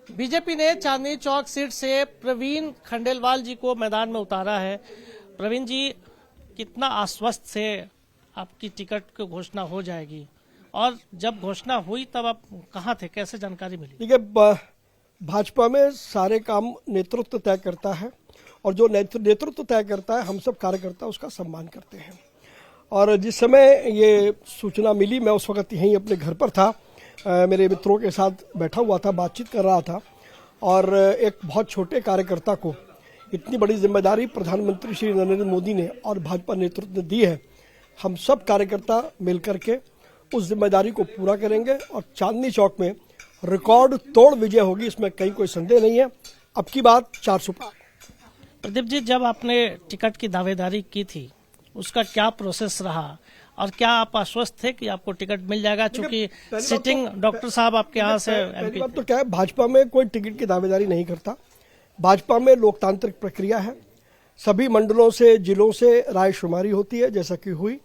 BJP ने Chandni Chowk seat से प्रवीण खंडेलवाल जी को मैदान में उतारा है। प्रवीण जी, कितना आश्वस्त से आपकी टिकट की घोषणा हो जाएगी, और जब घोषणा हुई तब आप कहाँ थे, कैसे जानकारी मिली? देखिए, भाजपा में सारे काम नेतृत्व तय करता है, और जो नेतृत्व तय करता है हम सब कार्यकर्ता उसका सम्मान करते हैं। और जिस समय ये सूचना मिली, मैं उस वक्त यहीं अपने घर पर था, मेरे मित्रों के साथ बैठा हुआ था, बातचीत कर रहा था, और एक बहुत छोटे कार्यकर्ता को इतनी बड़ी जिम्मेदारी प्रधानमंत्री श्री नरेंद्र मोदी ने और भाजपा नेतृत्व ने दी है। हम सब कार्यकर्ता मिलकर के उस जिम्मेदारी को पूरा करेंगे और चांदनी चौक में रिकॉर्ड तोड़ विजय होगी, इसमें कहीं कोई संदेह नहीं है। अब की बात 400 पार। प्रदीप जी, जब आपने टिकट की दावेदारी की थी उसका क्या प्रोसेस रहा, और क्या आप आश्वस्त थे कि आपको टिकट मिल जाएगा, चूंकि सिटिंग डॉक्टर साहब आपके यहाँ से पहली बात तो क्या है, भाजपा में कोई टिकट की दावेदारी नहीं करता। भाजपा में लोकतांत्रिक प्रक्रिया है, सभी मंडलों से जिलों से रायशुमारी होती है जैसा कि हुई,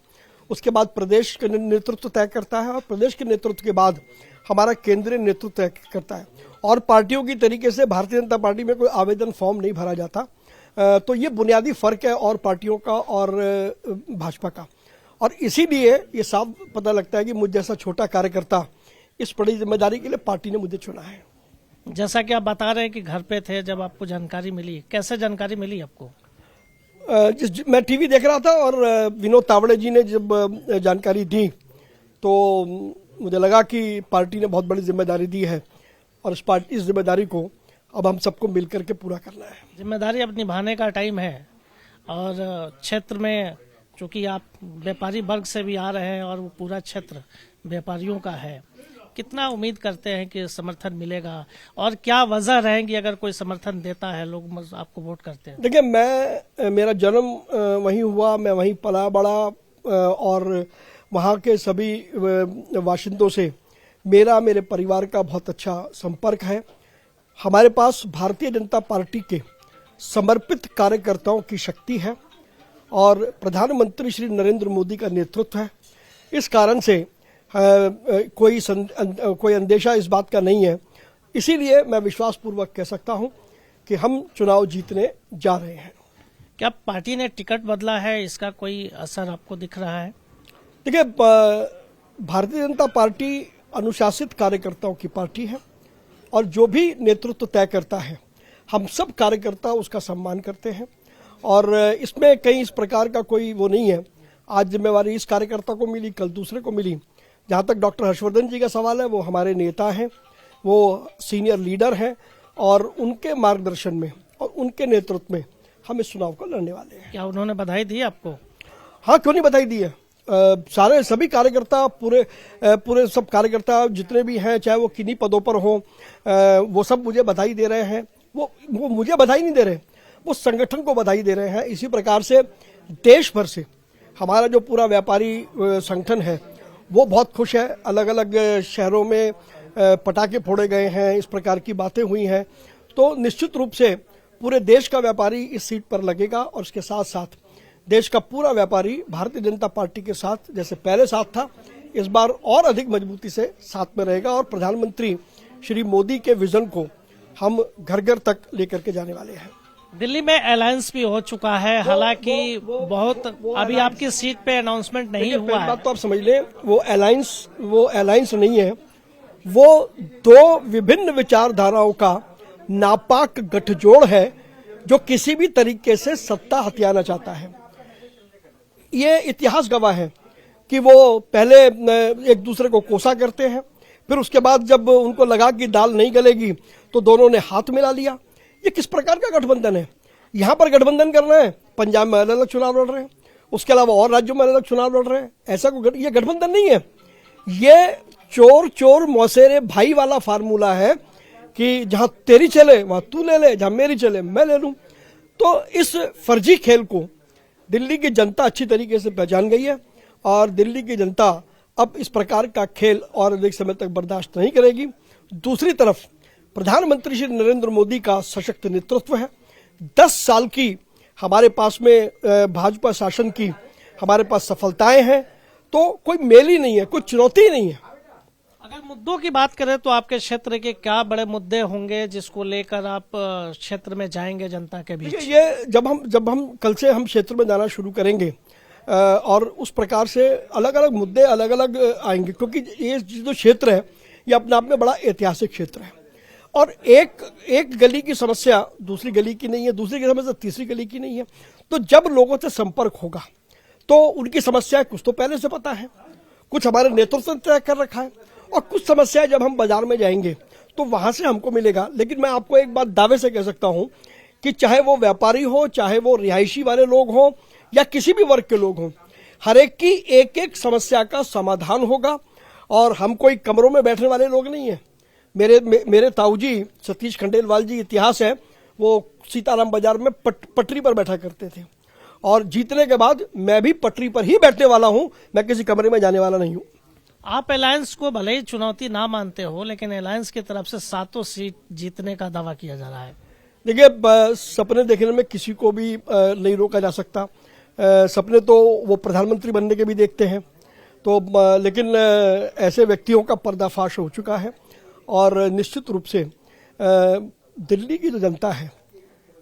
उसके बाद प्रदेश के नेतृत्व तय करता है, और प्रदेश के नेतृत्व के बाद हमारा केंद्रीय नेतृत्व तय करता है। और पार्टियों की तरीके से भारतीय जनता पार्टी में कोई आवेदन फॉर्म नहीं भरा जाता। तो ये बुनियादी फर्क है और पार्टियों का और भाजपा का, और इसीलिए ये साफ पता लगता है कि मुझ जैसा छोटा कार्यकर्ता इस बड़ी जिम्मेदारी के लिए पार्टी ने मुझे चुना है। जैसा कि आप बता रहे हैं कि घर पे थे जब आपको जानकारी मिली, कैसे जानकारी मिली आपको? मैं टीवी देख रहा था और विनोद तावड़े जी ने जब जानकारी दी तो मुझे लगा कि पार्टी ने बहुत बड़ी जिम्मेदारी दी है, और इस जिम्मेदारी को अब हम सबको मिलकर के पूरा करना है। जिम्मेदारी अब निभाने का टाइम है, और क्षेत्र में चूंकि आप व्यापारी वर्ग से भी आ रहे हैं और वो पूरा क्षेत्र व्यापारियों का है, कितना उम्मीद करते हैं कि समर्थन मिलेगा, और क्या वजह रहेगी अगर कोई समर्थन देता है, लोग आपको वोट करते हैं? देखिए, मेरा जन्म वहीं हुआ, मैं वहीं पला बड़ा, और वहाँ के सभी बाशिंदों से मेरे परिवार का बहुत अच्छा संपर्क है। हमारे पास भारतीय जनता पार्टी के समर्पित कार्यकर्ताओं की शक्ति है और प्रधानमंत्री श्री नरेंद्र मोदी का नेतृत्व है। इस कारण से कोई अंदेशा इस बात का नहीं है। इसीलिए मैं विश्वासपूर्वक कह सकता हूं कि हम चुनाव जीतने जा रहे हैं। क्या पार्टी ने टिकट बदला है, इसका कोई असर आपको दिख रहा है? देखिए, भारतीय जनता पार्टी अनुशासित कार्यकर्ताओं की पार्टी है, और जो भी नेतृत्व तय करता है हम सब कार्यकर्ता उसका सम्मान करते हैं, और इसमें कहीं इस प्रकार का कोई वो नहीं है। आज जिम्मेवारी इस कार्यकर्ता को मिली, कल दूसरे को मिली। जहाँ तक डॉक्टर हर्षवर्धन जी का सवाल है, वो हमारे नेता हैं, वो सीनियर लीडर हैं, और उनके मार्गदर्शन में और उनके नेतृत्व में हम इस चुनाव को लड़ने वाले हैं। क्या उन्होंने बधाई दी आपको? हाँ, क्यों नहीं बधाई दी है। सभी कार्यकर्ता, पूरे सब कार्यकर्ता जितने भी हैं, चाहे वो किन्हीं पदों पर हों, वो सब मुझे बधाई दे रहे हैं। वो मुझे बधाई नहीं दे रहे, वो संगठन को बधाई दे रहे हैं। इसी प्रकार से देश भर से हमारा जो पूरा व्यापारी संगठन है वो बहुत खुश है। अलग अलग शहरों में पटाखे फोड़े गए हैं, इस प्रकार की बातें हुई हैं। तो निश्चित रूप से पूरे देश का व्यापारी इस सीट पर लगेगा, और उसके साथ साथ देश का पूरा व्यापारी भारतीय जनता पार्टी के साथ जैसे पहले साथ था, इस बार और अधिक मजबूती से साथ में रहेगा, और प्रधानमंत्री श्री मोदी के विजन को हम घर घर तक लेकर के जाने वाले हैं। दिल्ली में अलायंस भी हो चुका है, हालांकि बहुत अभी आपकी सीट पे अनाउंसमेंट नहीं हुआ है। बात तो आप समझ लें, वो अलायंस नहीं है, वो दो विभिन्न विचारधाराओं का नापाक गठजोड़ है जो किसी भी तरीके से सत्ता हथियाना चाहता है। ये इतिहास गवाह है कि वो पहले एक दूसरे को कोसा करते हैं, फिर उसके बाद जब उनको लगा कि दाल नहीं गलेगी तो दोनों ने हाथ मिला लिया। ये किस प्रकार का गठबंधन है? यहाँ पर गठबंधन करना है, पंजाब में अलग अलग चुनाव लड़ रहे हैं, उसके अलावा और राज्यों में अलग अलग चुनाव लड़ रहे हैं। ऐसा ये गठबंधन नहीं है। ये चोर चोर मौसेरे भाई वाला फार्मूला है कि जहां तेरी चले वहां तू ले ले, जहां मेरी चले मैं ले लूं। तो इस फर्जी खेल को दिल्ली की जनता अच्छी तरीके से पहचान गई है, और दिल्ली की जनता अब इस प्रकार का खेल और अधिक समय तक बर्दाश्त नहीं करेगी। दूसरी तरफ प्रधानमंत्री श्री नरेंद्र मोदी का सशक्त नेतृत्व है। 10 साल की हमारे पास में भाजपा शासन की हमारे पास सफलताएं हैं, तो कोई मेल ही नहीं है, कोई चुनौती ही नहीं है। अगर मुद्दों की बात करें तो आपके क्षेत्र के क्या बड़े मुद्दे होंगे जिसको लेकर आप क्षेत्र में जाएंगे जनता के बीच? ये जब हम कल से हम क्षेत्र में जाना शुरू करेंगे और उस प्रकार से अलग अलग मुद्दे अलग अलग आएंगे, क्योंकि ये जो क्षेत्र है ये अपने आप में बड़ा ऐतिहासिक क्षेत्र है और एक गली की समस्या दूसरी गली की नहीं है, दूसरी की समस्या तीसरी गली की नहीं है। तो जब लोगों से संपर्क होगा तो उनकी समस्याएं कुछ तो पहले से पता है, कुछ हमारे नेतृत्व ने तय कर रखा है और कुछ समस्याएं जब हम बाजार में जाएंगे तो वहां से हमको मिलेगा। लेकिन मैं आपको एक बात दावे से कह सकता हूं कि चाहे वो व्यापारी हो, चाहे वो रिहायशी वाले लोग हों या किसी भी वर्ग के लोग हों, हर एक की एक एक समस्या का समाधान होगा। और हम कोई कमरों में बैठने वाले लोग नहीं है। मेरे ताऊ जी सतीश खंडेलवाल जी, इतिहास है, वो सीताराम बाजार में पटरी पर बैठा करते थे और जीतने के बाद मैं भी पटरी पर ही बैठने वाला हूं, मैं किसी कमरे में जाने वाला नहीं हूं। आप अलायंस को भले ही चुनौती ना मानते हो, लेकिन अलायंस की तरफ से 7 सीट जीतने का दावा किया जा रहा है। देखिए, सपने देखने में किसी को भी नहीं रोका जा सकता। सपने तो वो प्रधानमंत्री बनने के भी देखते हैं, तो लेकिन ऐसे व्यक्तियों का पर्दाफाश हो चुका है और निश्चित रूप से दिल्ली की जो जनता है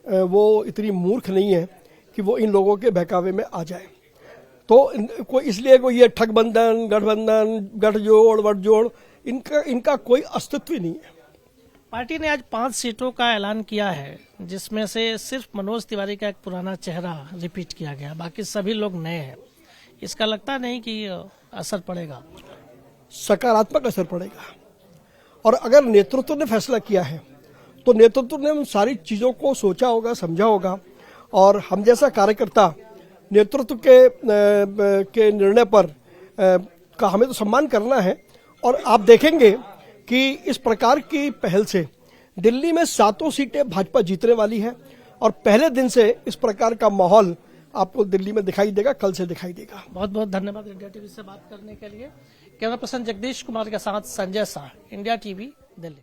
वो इतनी मूर्ख नहीं है कि वो इन लोगों के बहकावे में आ जाए। तो इसलिए कोई ये ठगबंधन, गठबंधन, गठजोड़, वटजोड़, इनका कोई अस्तित्व ही नहीं है। पार्टी ने आज 5 सीटों का ऐलान किया है, जिसमें से सिर्फ मनोज तिवारी का एक पुराना चेहरा रिपीट किया गया, बाकी सभी लोग नए हैं। इसका लगता नहीं कि असर पड़ेगा? सकारात्मक असर पड़ेगा। और अगर नेतृत्व ने फैसला किया है तो नेतृत्व ने उन सारी चीजों को सोचा होगा, समझा होगा और हम जैसा कार्यकर्ता नेतृत्व के निर्णय पर का हमें तो सम्मान करना है। और आप देखेंगे कि इस प्रकार की पहल से दिल्ली में 7 सीटें भाजपा जीतने वाली है और पहले दिन से इस प्रकार का माहौल आपको दिल्ली में दिखाई देगा, कल से दिखाई देगा। बहुत बहुत धन्यवाद इंडिया टीवी से बात करने के लिए। कैमरा पर्सन जगदीश कुमार के साथ संजय शाह, इंडिया टीवी, दिल्ली।